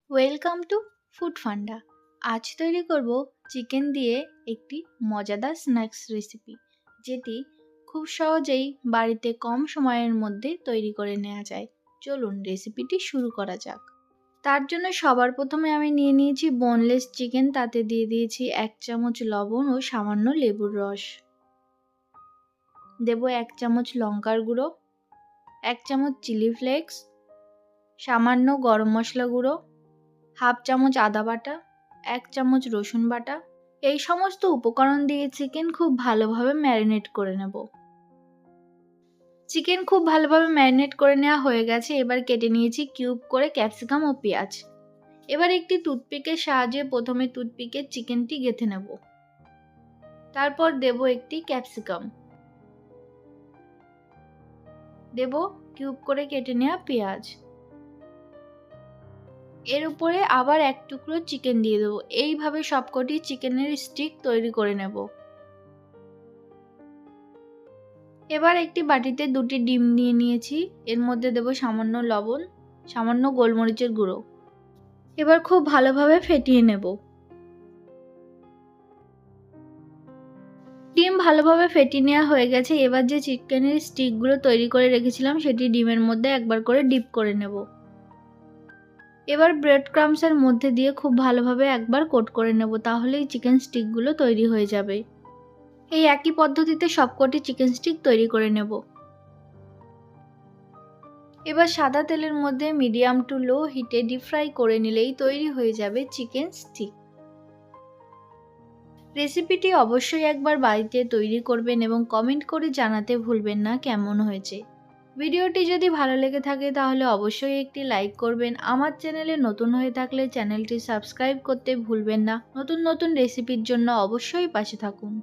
Welcome to food ফান্ডা। আজ তৈরি করব চিকেন দিয়ে একটি মজাদার স্ন্যাক্স রেসিপি, যেটি খুব সহজেই বাড়িতে কম সময়ের মধ্যে তৈরি করে নেওয়া যায়। চলুন রেসিপিটি শুরু করা যাক। তার জন্য সবার প্রথমে আমি নিয়ে নিয়েছি বোনলেস চিকেন, তাতে দিয়ে দিয়েছি 1 চামচ লবণ ও সামান্য লেবুর রস। দেব 1 চামচ লঙ্কার গুঁড়ো, 1 চামচ চিলি ফ্লেক্স, সামান্য গরম মশলা গুঁড়ো, হাফ চামচ আদা বাটা, 1 চামচ রসুন বাটা। এই সমস্ত উপকরণ দিয়ে চিকেন খুব ভালোভাবে ম্যারিনেট করে নেব। চিকেন খুব ভালোভাবে ম্যারিনেট করে নেওয়া হয়ে গেছে। এবার কেটে নিয়েছি কিউব করে ক্যাপসিকাম ও পেঁয়াজ। এবার একটি টুথপিকের সাহায্যে প্রথমে টুথপিকে চিকেনটি গেঁথে নেব। তারপর দেব একটি ক্যাপসিকাম, দেব কিউব করে কেটে নেওয়া পেঁয়াজ, এর উপরে আবার এক টুকরো চিকেন দিয়ে দেবো। এইভাবে সবকটি চিকেনের স্টিক তৈরি করে নেব। এবার একটি বাটিতে 2টি ডিম নিয়ে নিয়েছি। এর মধ্যে দেব সামান্য লবণ, সামান্য গোলমরিচের গুঁড়ো। এবার খুব ভালোভাবে ফেটিয়ে নেব। ডিম ভালোভাবে ফেটিয়ে নেওয়া হয়ে গেছে। এবার যে চিকেনের স্টিকগুলো তৈরি করে রেখেছিলাম সেটি ডিমের মধ্যে একবার করে ডিপ করে নেব। এবার ব্রেড ক্রাম্বসের মধ্যে দিয়ে খুব ভালোভাবে একবার কোট করে নেব, তাহলেই চিকেন স্টিকগুলো তৈরি হয়ে যাবে। এই একই পদ্ধতিতে সবকটি চিকেন স্টিক তৈরি করে নেব। এবার সাদা তেলের মধ্যে মিডিয়াম টু লো হিটে ডিপ ফ্রাই করে নিলেই তৈরি হয়ে যাবে চিকেন স্টিক। রেসিপিটি অবশ্যই একবার বাড়িতে তৈরি করবেন এবং কমেন্ট করে জানাতে ভুলবেন না কেমন হয়েছে। ভিডিওটি যদি ভালো লেগে থাকে তাহলে অবশ্যই একটি লাইক করবেন। আমার চ্যানেলে নতুন হয়ে থাকলে চ্যানেলটি সাবস্ক্রাইব করতে ভুলবেন না। নতুন নতুন রেসিপির জন্য অবশ্যই পাশে থাকুন।